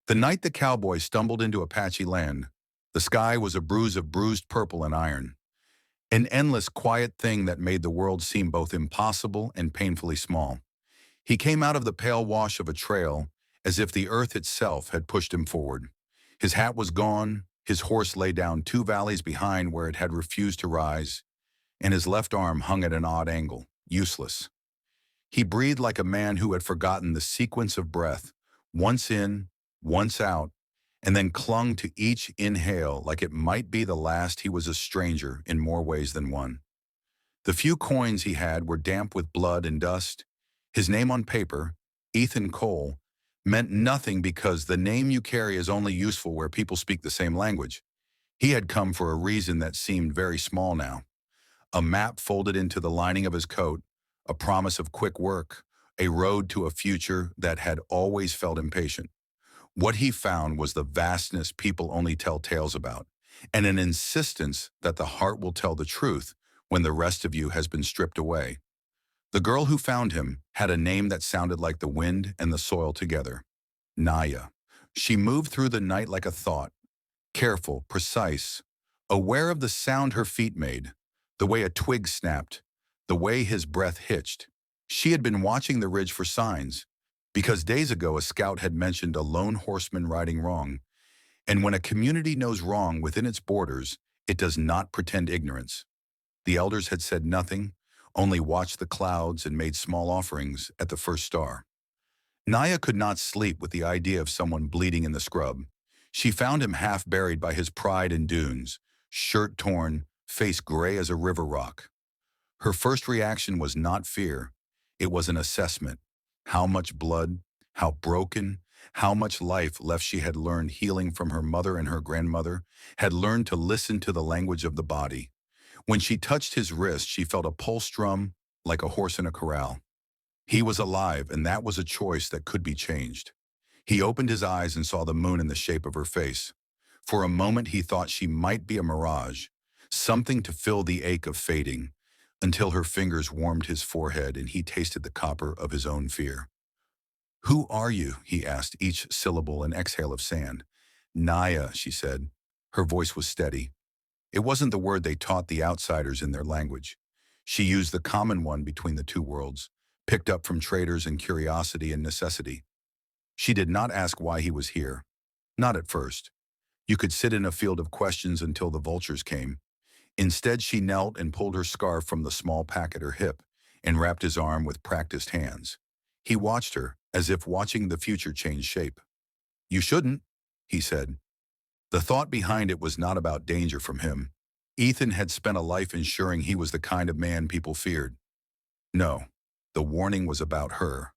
The night the cowboy stumbled into Apache land, the sky was a bruise of bruised purple and iron, an endless quiet thing that made the world seem both impossible and painfully small. He came out of the pale wash of a trail as if the earth itself had pushed him forward. His hat was gone, his horse lay down 2 valleys behind where it had refused to rise, and his left arm hung at an odd angle, useless. He breathed like a man who had forgotten the sequence of breath, once in, once out, and then clung to each inhale like it might be the last. He was a stranger in more ways than one. The few coins he had were damp with blood and dust. His name on paper, Ethan Cole, meant nothing because the name you carry is only useful where people speak the same language. He had come for a reason that seemed very small now. A map folded into the lining of his coat, a promise of quick work, a road to a future that had always felt impatient. What he found was the vastness people only tell tales about, and an insistence that the heart will tell the truth when the rest of you has been stripped away. The girl who found him had a name that sounded like the wind and the soil together. Naya. She moved through the night like a thought, careful, precise, aware of the sound her feet made, the way a twig snapped, the way his breath hitched. She had been watching the ridge for signs, because days ago a scout had mentioned a lone horseman riding wrong, and when a community knows wrong within its borders, it does not pretend ignorance. The elders had said nothing, only watched the clouds and made small offerings at the first star. Naya could not sleep with the idea of someone bleeding in the scrub. She found him half buried by his pride in dunes, shirt torn, face gray as a river rock. Her first reaction was not fear, it was an assessment. How much blood, how broken, how much life left. She had learned healing from her mother and her grandmother, had learned to listen to the language of the body. When she touched his wrist, she felt a pulse drum like a horse in a corral. He was alive, and that was a choice that could be changed. He opened his eyes and saw the moon in the shape of her face. For a moment he thought she might be a mirage, something to fill the ache of fading, until her fingers warmed his forehead and he tasted the copper of his own fear. "Who are you?" he asked, each syllable an exhale of sand. "Naya," she said. Her voice was steady. It wasn't the word they taught the outsiders in their language. She used the common one between the two worlds, picked up from traders in curiosity and necessity. She did not ask why he was here. Not at first. You could sit in a field of questions until the vultures came. Instead, she knelt and pulled her scarf from the small pack at her hip and wrapped his arm with practiced hands. He watched her, as if watching the future change shape. "You shouldn't," he said. The thought behind it was not about danger from him. Ethan had spent a life ensuring he was the kind of man people feared. No, the warning was about her.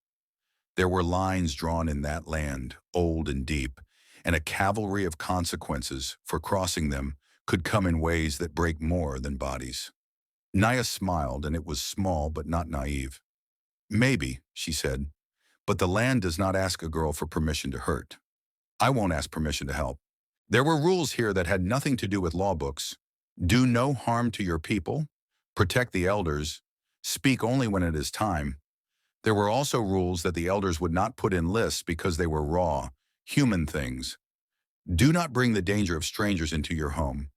There were lines drawn in that land, old and deep, and a cavalry of consequences for crossing them could come in ways that break more than bodies. Naya smiled, and it was small but not naive. "Maybe," she said, "but the land does not ask a girl for permission to hurt. I won't ask permission to help. There were rules here that had nothing to do with law books. Do no harm to your people, protect the elders, speak only when it is time. There were also rules that the elders would not put in lists because they were raw, human things. Do not bring the danger of strangers into your home."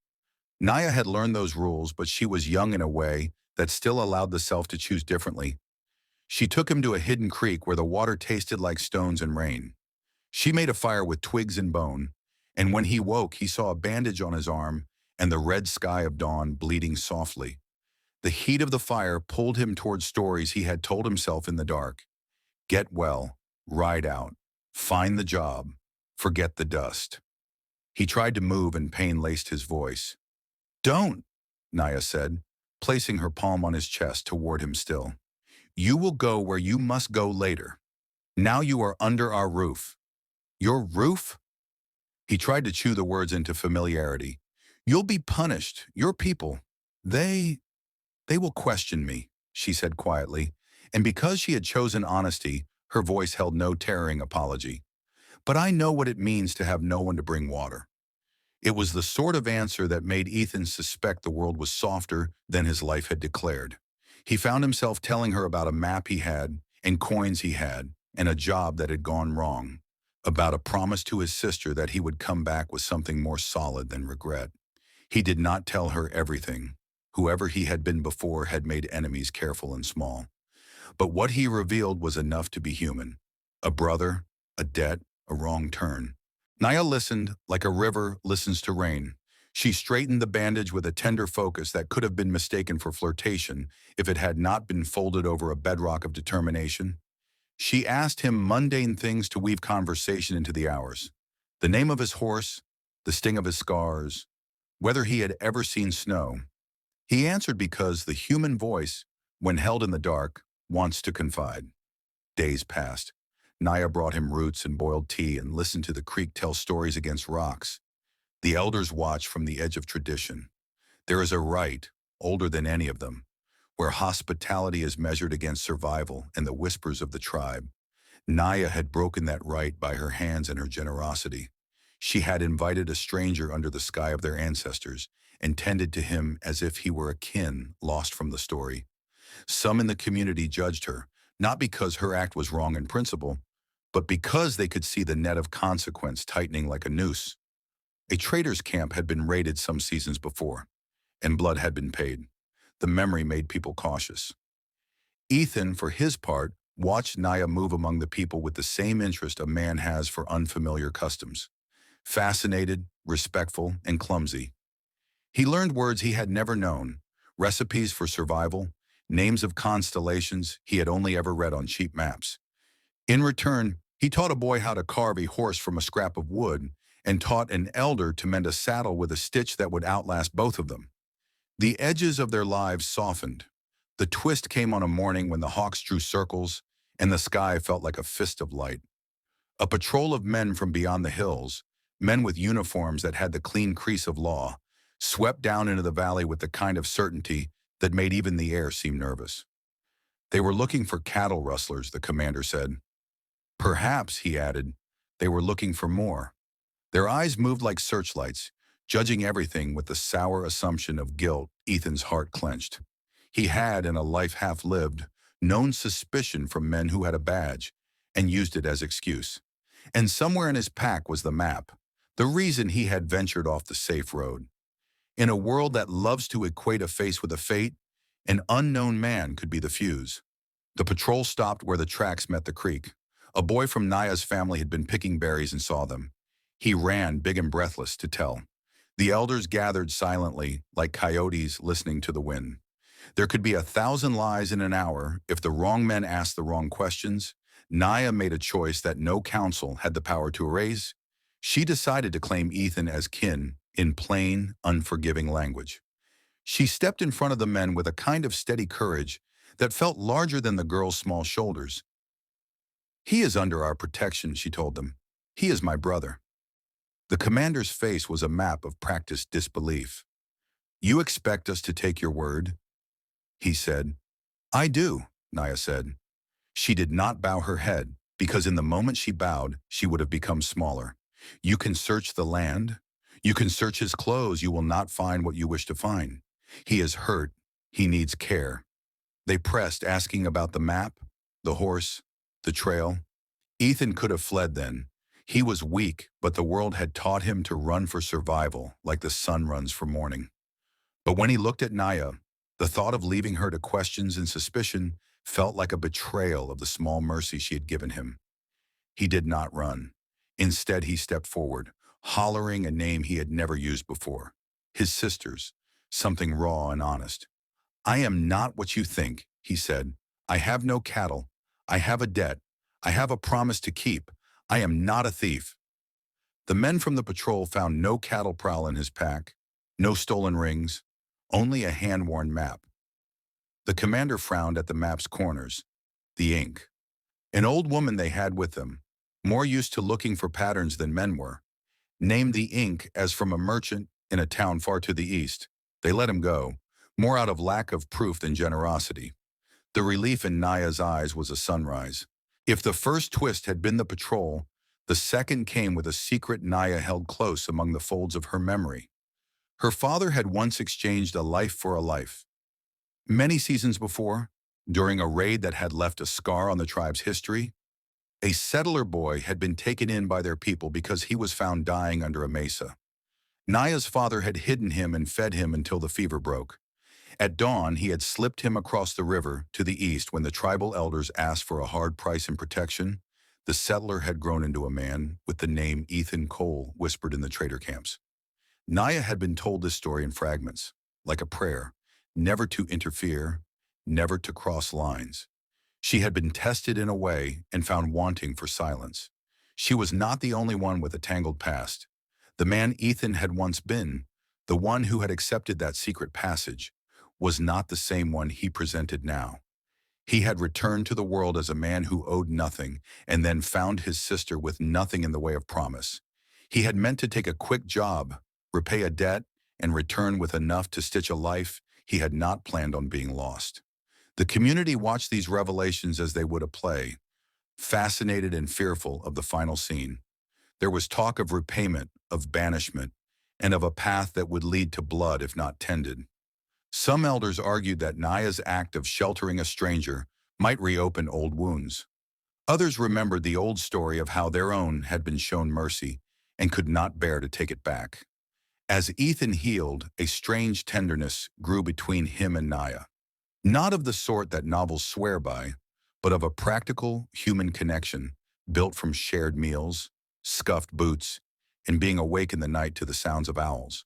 Naya had learned those rules, but she was young in a way that still allowed the self to choose differently. She took him to a hidden creek where the water tasted like stones and rain. She made a fire with twigs and bone, and when he woke, he saw a bandage on his arm and the red sky of dawn bleeding softly. The heat of the fire pulled him toward stories he had told himself in the dark. Get well, ride out, find the job, forget the dust. He tried to move and pain laced his voice. "Don't," Naya said, placing her palm on his chest to ward him still. "You will go where you must go later. Now you are under our roof." "Your roof?" He tried to chew the words into familiarity. "You'll be punished. Your people. They will question me," she said quietly, and because she had chosen honesty, her voice held no tearing apology. "But I know what it means to have no one to bring water." It was the sort of answer that made Ethan suspect the world was softer than his life had declared. He found himself telling her about a map he had, and coins he had, and a job that had gone wrong. about a promise to his sister that he would come back with something more solid than regret. He did not tell her everything. Whoever he had been before had made enemies careful and small. But what he revealed was enough to be human. A brother, a debt, a wrong turn. Naya listened like a river listens to rain. She straightened the bandage with a tender focus that could have been mistaken for flirtation if it had not been folded over a bedrock of determination. She asked him mundane things to weave conversation into the hours. The name of his horse, the sting of his scars, whether he had ever seen snow. He answered because the human voice, when held in the dark, wants to confide. Days passed. Naya brought him roots and boiled tea and listened to the creek tell stories against rocks. The elders watched from the edge of tradition. There is a rite, older than any of them, where hospitality is measured against survival and the whispers of the tribe. Naya had broken that rite by her hands and her generosity. She had invited a stranger under the sky of their ancestors and tended to him as if he were a kin lost from the story. Some in the community judged her, not because her act was wrong in principle, but because they could see the net of consequence tightening like a noose. A trader's camp had been raided some seasons before, and blood had been paid. The memory made people cautious. Ethan, for his part, watched Naya move among the people with the same interest a man has for unfamiliar customs. Fascinated, respectful, and clumsy. He learned words he had never known, recipes for survival, names of constellations he had only ever read on cheap maps. In return, he taught a boy how to carve a horse from a scrap of wood and taught an elder to mend a saddle with a stitch that would outlast both of them. The edges of their lives softened. The twist came on a morning when the hawks drew circles and the sky felt like a fist of light. A patrol of men from beyond the hills, men with uniforms that had the clean crease of law, swept down into the valley with the kind of certainty that made even the air seem nervous. They were looking for cattle rustlers, the commander said. Perhaps, he added, they were looking for more. Their eyes moved like searchlights, judging everything with the sour assumption of guilt. Ethan's heart clenched. He had, in a life half-lived, known suspicion from men who had a badge and used it as excuse. And somewhere in his pack was the map, the reason he had ventured off the safe road. In a world that loves to equate a face with a fate, an unknown man could be the fuse. The patrol stopped where the tracks met the creek. A boy from Naya's family had been picking berries and saw them. He ran, big and breathless, to tell. The elders gathered silently, like coyotes listening to the wind. There could be 1,000 lies in an hour if the wrong men asked the wrong questions. Naya made a choice that no council had the power to erase. She decided to claim Ethan as kin in plain, unforgiving language. She stepped in front of the men with a kind of steady courage that felt larger than the girl's small shoulders. He is under our protection, she told them. He is my brother. The commander's face was a map of practiced disbelief. You expect us to take your word? He said. I do, Naya said. She did not bow her head, because in the moment she bowed, she would have become smaller. You can search the land. You can search his clothes. You will not find what you wish to find. He is hurt. He needs care. They pressed, asking about the map, the horse, the trail. Ethan could have fled then. He was weak, but the world had taught him to run for survival, like the sun runs for morning. But when he looked at Naya, the thought of leaving her to questions and suspicion felt like a betrayal of the small mercy she had given him. He did not run. Instead, he stepped forward, hollering a name he had never used before. His sister's, something raw and honest. I am not what you think, he said. I have no cattle. I have a debt. I have a promise to keep. I am not a thief. The men from the patrol found no cattle prowl in his pack, no stolen rings, only a hand-worn map. The commander frowned at the map's corners, the ink. An old woman they had with them, more used to looking for patterns than men were, named the ink as from a merchant in a town far to the east. They let him go, more out of lack of proof than generosity. The relief in Naya's eyes was a sunrise. If the first twist had been the patrol, the second came with a secret Naya held close among the folds of her memory. Her father had once exchanged a life for a life. Many seasons before, during a raid that had left a scar on the tribe's history, A settler boy had been taken in by their people because he was found dying under a mesa. Naya's father had hidden him and fed him until the fever broke. At dawn, he had slipped him across the river to the east when the tribal elders asked for a hard price in protection. The settler had grown into a man with the name Ethan Cole whispered in the trader camps. Naya had been told this story in fragments, like a prayer, never to interfere, never to cross lines. She had been tested in a way and found wanting for silence. She was not the only one with a tangled past. The man Ethan had once been, the one who had accepted that secret passage, was not the same one he presented now. He had returned to the world as a man who owed nothing and then found his sister with nothing in the way of promise. He had meant to take a quick job, repay a debt, and return with enough to stitch a life he had not planned on being lost. The community watched these revelations as they would a play, fascinated and fearful of the final scene. There was talk of repayment, of banishment, and of a path that would lead to blood if not tended. Some elders argued that Naya's act of sheltering a stranger might reopen old wounds. Others remembered the old story of how their own had been shown mercy and could not bear to take it back. As Ethan healed, a strange tenderness grew between him and Naya. Not of the sort that novels swear by, but of a practical human connection built from shared meals, scuffed boots, and being awake in the night to the sounds of owls.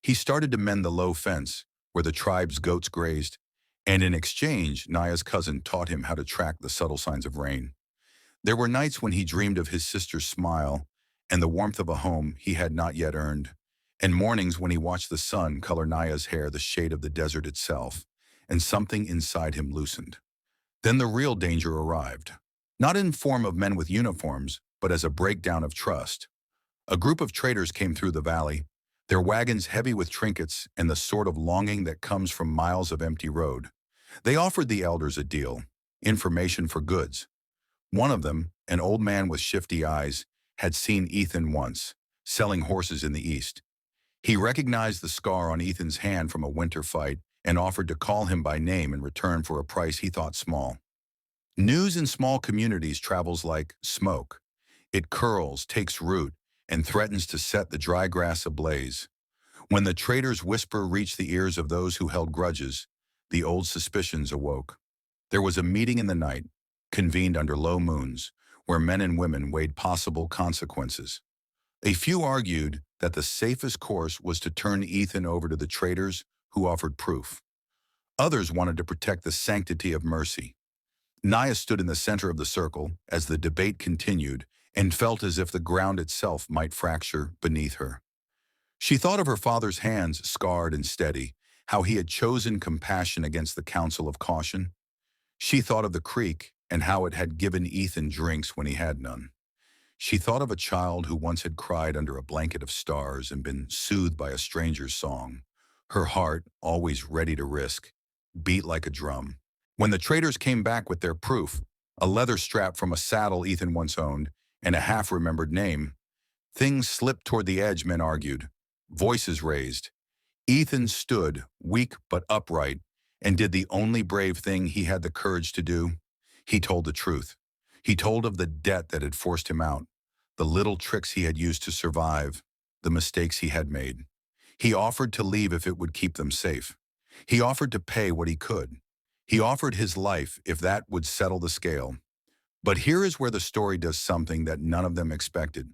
He started to mend the low fence where the tribe's goats grazed, and in exchange, Naya's cousin taught him how to track the subtle signs of rain. There were nights when he dreamed of his sister's smile and the warmth of a home he had not yet earned, and mornings when he watched the sun color Naya's hair the shade of the desert itself, and something inside him loosened. Then the real danger arrived, not in form of men with uniforms, but as a breakdown of trust. A group of traders came through the valley, their wagons heavy with trinkets and the sort of longing that comes from miles of empty road. They offered the elders a deal, information for goods. One of them, an old man with shifty eyes, had seen Ethan once, selling horses in the east. He recognized the scar on Ethan's hand from a winter fight and offered to call him by name in return for a price he thought small. News in small communities travels like smoke. It curls, takes root, and threatens to set the dry grass ablaze. When the trader's whisper reached the ears of those who held grudges, the old suspicions awoke. There was a meeting in the night, convened under low moons, where men and women weighed possible consequences. A few argued that the safest course was to turn Ethan over to the traders who offered proof. Others wanted to protect the sanctity of mercy. Naya stood in the center of the circle as the debate continued and felt as if the ground itself might fracture beneath her. She thought of her father's hands scarred and steady, how he had chosen compassion against the counsel of caution. She thought of the creek and how it had given Ethan drinks when he had none. She thought of a child who once had cried under a blanket of stars and been soothed by a stranger's song. Her heart, always ready to risk, beat like a drum. When the traders came back with their proof, a leather strap from a saddle Ethan once owned, and a half-remembered name, things slipped toward the edge, men argued. Voices raised. Ethan stood, weak but upright, and did the only brave thing he had the courage to do. He told the truth. He told of the debt that had forced him out, the little tricks he had used to survive, the mistakes he had made. He offered to leave if it would keep them safe. He offered to pay what he could. He offered his life if that would settle the scale. But here is where the story does something that none of them expected.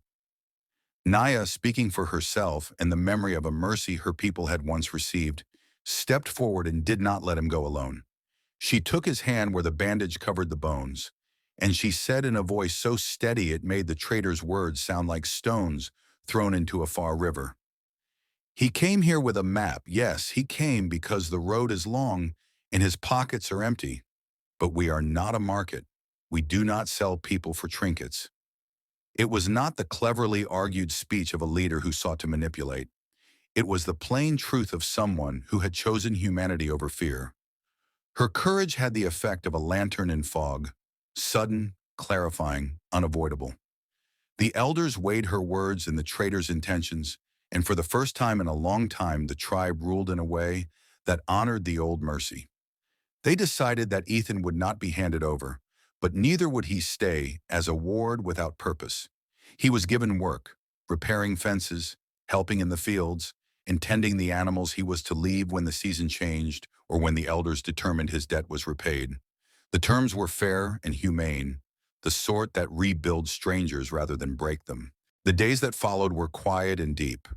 Naya, speaking for herself and the memory of a mercy her people had once received, stepped forward and did not let him go alone. She took his hand where the bandage covered the bones, and she said in a voice so steady it made the trader's words sound like stones thrown into a far river. He came here with a map. Yes, he came because the road is long and his pockets are empty. But we are not a market. We do not sell people for trinkets. It was not the cleverly argued speech of a leader who sought to manipulate. It was the plain truth of someone who had chosen humanity over fear. Her courage had the effect of a lantern in fog, sudden, clarifying, unavoidable. The elders weighed her words and the trader's intentions, and for the first time in a long time the tribe ruled in a way that honored the old mercy. They decided that Ethan would not be handed over, But neither would he stay as a ward without purpose. He was given work, repairing fences, helping in the fields, and tending the animals he was to leave when the season changed or when the elders determined his debt was repaid. The terms were fair and humane, the sort that rebuilds strangers rather than break them. The days that followed were quiet and deep.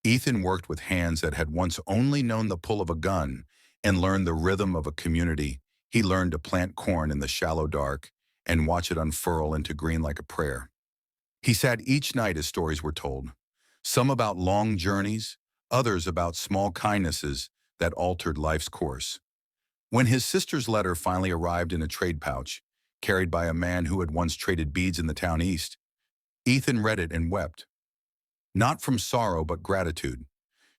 Ethan worked with hands that had once only known the pull of a gun and learned the rhythm of a community. He learned to plant corn in the shallow dark and watch it unfurl into green like a prayer. He sat each night as stories were told, some about long journeys, others about small kindnesses that altered life's course. When his sister's letter finally arrived in a trade pouch, carried by a man who had once traded beads in the town east, Ethan read it and wept. Not from sorrow but gratitude.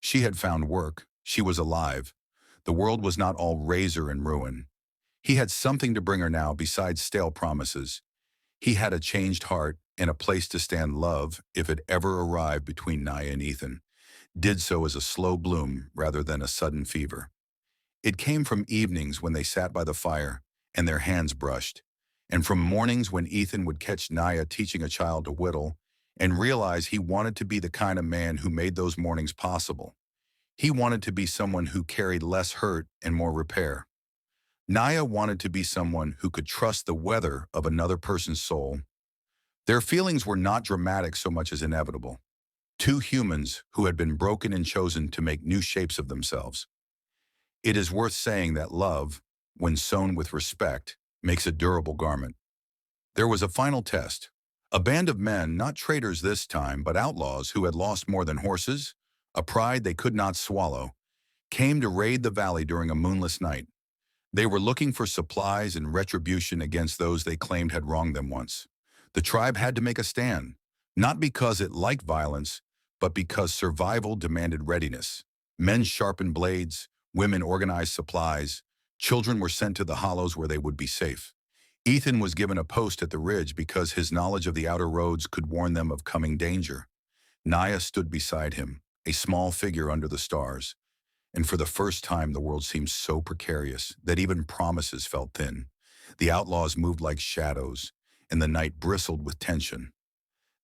She had found work. She was alive. The world was not all razor and ruin. He had something to bring her now besides stale promises. He had a changed heart and a place to stand love if it ever arrived between Naya and Ethan, did so as a slow bloom rather than a sudden fever. It came from evenings when they sat by the fire and their hands brushed, and from mornings when Ethan would catch Naya teaching a child to whittle and realize he wanted to be the kind of man who made those mornings possible. He wanted to be someone who carried less hurt and more repair. Naya wanted to be someone who could trust the weather of another person's soul. Their feelings were not dramatic so much as inevitable. Two humans who had been broken and chosen to make new shapes of themselves. It is worth saying that love, when sewn with respect, makes a durable garment. There was a final test. A band of men, not traitors this time, but outlaws who had lost more than horses, a pride they could not swallow, came to raid the valley during a moonless night. They were looking for supplies and retribution against those they claimed had wronged them once. The tribe had to make a stand, not because it liked violence, but because survival demanded readiness. Men sharpened blades, women organized supplies, children were sent to the hollows where they would be safe. Ethan was given a post at the ridge because his knowledge of the outer roads could warn them of coming danger. Naya stood beside him, a small figure under the stars. And for the first time, the world seemed so precarious that even promises felt thin. The outlaws moved like shadows, and the night bristled with tension.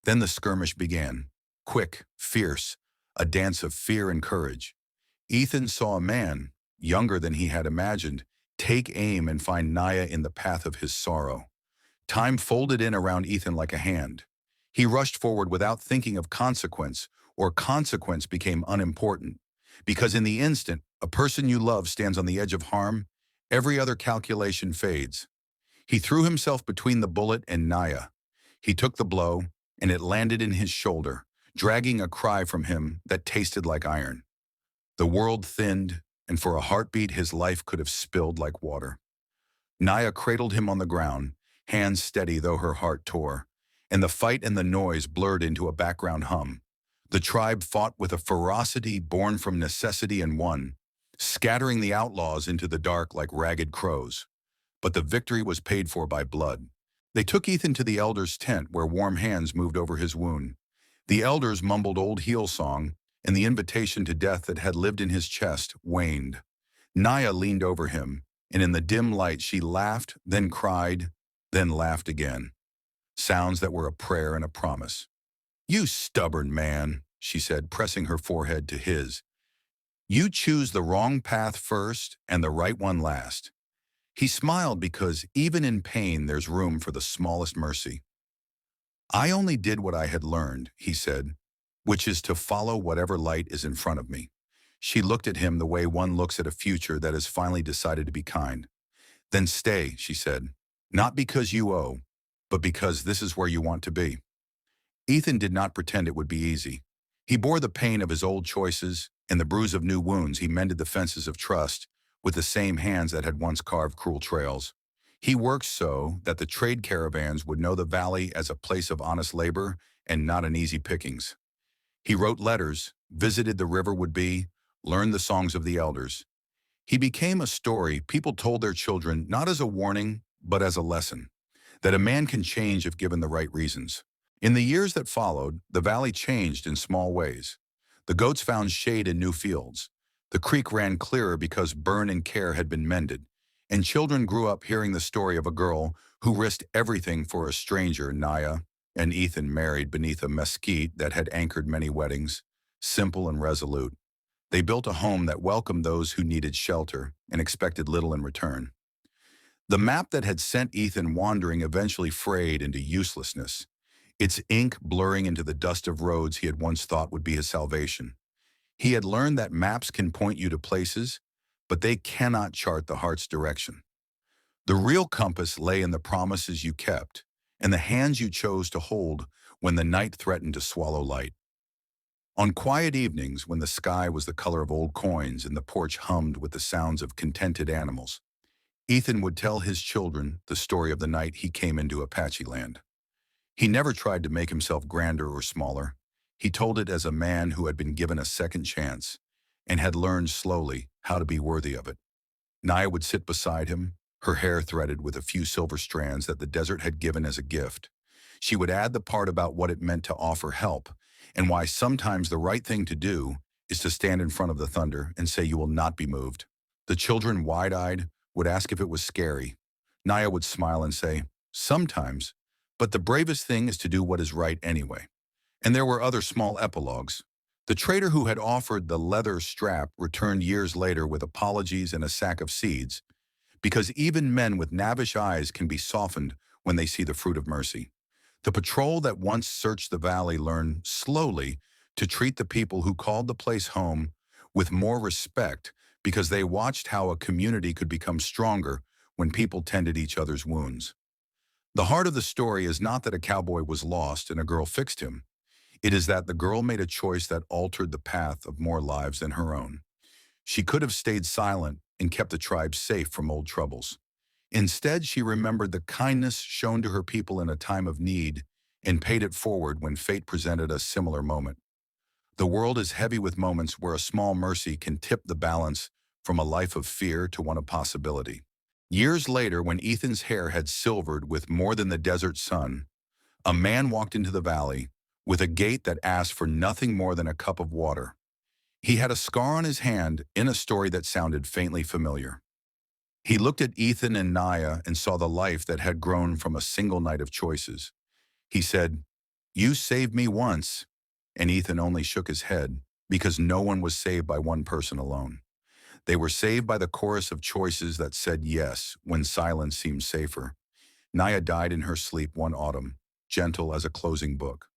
Then the skirmish began, quick, fierce, a dance of fear and courage. Ethan saw a man, younger than he had imagined, take aim and find Naya in the path of his sorrow. Time folded in around Ethan like a hand. He rushed forward without thinking of consequence, or consequence became unimportant. Because in the instant, a person you love stands on the edge of harm, every other calculation fades. He threw himself between the bullet and Naya. He took the blow, and it landed in his shoulder, dragging a cry from him that tasted like iron. The world thinned, and for a heartbeat his life could have spilled like water. Naya cradled him on the ground, hands steady though her heart tore, and the fight and the noise blurred into a background hum. The tribe fought with a ferocity born from necessity and won, scattering the outlaws into the dark like ragged crows. But the victory was paid for by blood. They took Ethan to the elder's tent where warm hands moved over his wound. The elders mumbled old heel song, and the invitation to death that had lived in his chest waned. Naya leaned over him, and in the dim light she laughed, then cried, then laughed again. Sounds that were a prayer and a promise. "You stubborn man," she said, pressing her forehead to his. "You choose the wrong path first and the right one last." He smiled because even in pain there's room for the smallest mercy. "I only did what I had learned," he said, "which is to follow whatever light is in front of me." She looked at him the way one looks at a future that has finally decided to be kind. "Then stay," she said, "not because you owe, but because this is where you want to be." Ethan did not pretend it would be easy. He bore the pain of his old choices and the bruise of new wounds. He mended the fences of trust with the same hands that had once carved cruel trails. He worked so that the trade caravans would know the valley as a place of honest labor and not an easy pickings. He wrote letters, visited the river would-be, learned the songs of the elders. He became a story people told their children not as a warning, but as a lesson, that a man can change if given the right reasons. In the years that followed, the valley changed in small ways. The goats found shade in new fields. The creek ran clearer because burn and care had been mended, And children grew up hearing the story of a girl who risked everything for a stranger. Naya and Ethan married beneath a mesquite that had anchored many weddings, simple and resolute. They built a home that welcomed those who needed shelter and expected little in return. The map that had sent Ethan wandering eventually frayed into uselessness, its ink blurring into the dust of roads he had once thought would be his salvation. He had learned that maps can point you to places, but they cannot chart the heart's direction. The real compass lay in the promises you kept and the hands you chose to hold when the night threatened to swallow light. On quiet evenings, when the sky was the color of old coins and the porch hummed with the sounds of contented animals, Ethan would tell his children the story of the night he came into Apache land. He never tried to make himself grander or smaller. He told it as a man who had been given a second chance and had learned slowly how to be worthy of it. Naya would sit beside him, her hair threaded with a few silver strands that the desert had given as a gift. She would add the part about what it meant to offer help and why sometimes the right thing to do is to stand in front of the thunder and say you will not be moved. The children, wide-eyed, would ask if it was scary. Naya would smile and say, sometimes, but the bravest thing is to do what is right anyway. And there were other small epilogues. The trader who had offered the leather strap returned years later with apologies and a sack of seeds, because even men with knavvish eyes can be softened when they see the fruit of mercy. The patrol that once searched the valley learned slowly to treat the people who called the place home with more respect because they watched how a community could become stronger when people tended each other's wounds. The heart of the story is not that a cowboy was lost and a girl fixed him. It is that the girl made a choice that altered the path of more lives than her own. She could have stayed silent and kept the tribe safe from old troubles. Instead, she remembered the kindness shown to her people in a time of need and paid it forward when fate presented a similar moment. The world is heavy with moments where a small mercy can tip the balance from a life of fear to one of possibility. Years later, when Ethan's hair had silvered with more than the desert sun, a man walked into the valley with a gait that asked for nothing more than a cup of water. He had a scar on his hand in a story that sounded faintly familiar. He looked at Ethan and Naya and saw the life that had grown from a single night of choices. He said, "You saved me once," and Ethan only shook his head because no one was saved by one person alone. They were saved by the chorus of choices that said yes when silence seemed safer. Naya died in her sleep one autumn, gentle as a closing book.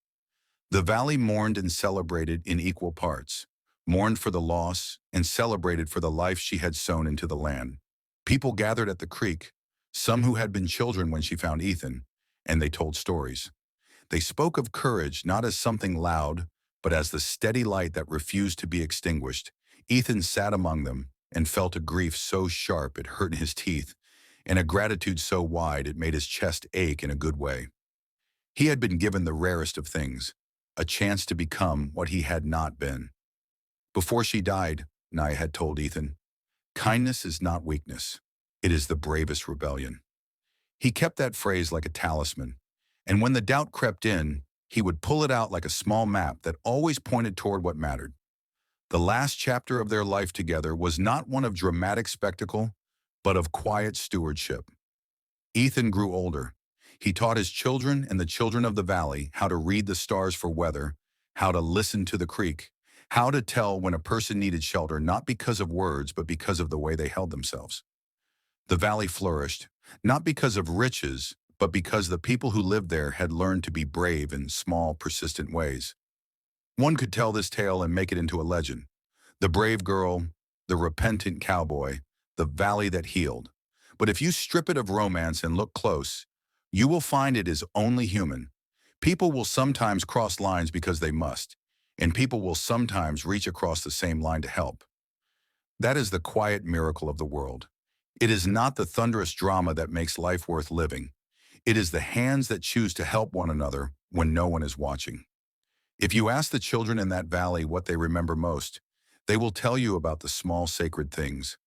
The valley mourned and celebrated in equal parts, mourned for the loss and celebrated for the life she had sown into the land. People gathered at the creek, some who had been children when she found Ethan, and they told stories. They spoke of courage not as something loud, but as the steady light that refused to be extinguished. Ethan sat among them and felt a grief so sharp it hurt in his teeth, and a gratitude so wide it made his chest ache in a good way. He had been given the rarest of things, a chance to become what he had not been. Before she died, Naya had told Ethan, kindness is not weakness. It is the bravest rebellion. He kept that phrase like a talisman, and when the doubt crept in, he would pull it out like a small map that always pointed toward what mattered. The last chapter of their life together was not one of dramatic spectacle, but of quiet stewardship. Ethan grew older. He taught his children and the children of the valley how to read the stars for weather, how to listen to the creek, how to tell when a person needed shelter not because of words but because of the way they held themselves. The valley flourished, not because of riches, but because the people who lived there had learned to be brave in small, persistent ways. One could tell this tale and make it into a legend. The brave girl, the repentant cowboy, the valley that healed. But if you strip it of romance and look close, you will find it is only human. People will sometimes cross lines because they must, and people will sometimes reach across the same line to help. That is the quiet miracle of the world. It is not the thunderous drama that makes life worth living. It is the hands that choose to help one another when no one is watching. If you ask the children in that valley what they remember most, they will tell you about the small sacred things.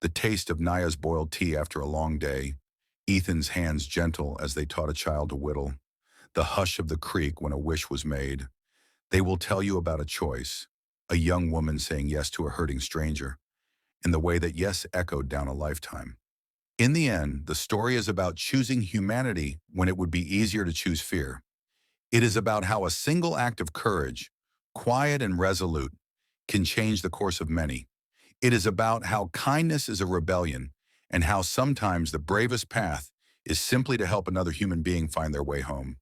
The taste of Naya's boiled tea after a long day, Ethan's hands gentle as they taught a child to whittle, the hush of the creek when a wish was made. They will tell you about a choice, a young woman saying yes to a hurting stranger, and the way that yes echoed down a lifetime. In the end, the story is about choosing humanity when it would be easier to choose fear. It is about how a single act of courage, quiet and resolute, can change the course of many. It is about how kindness is a rebellion and how sometimes the bravest path is simply to help another human being find their way home.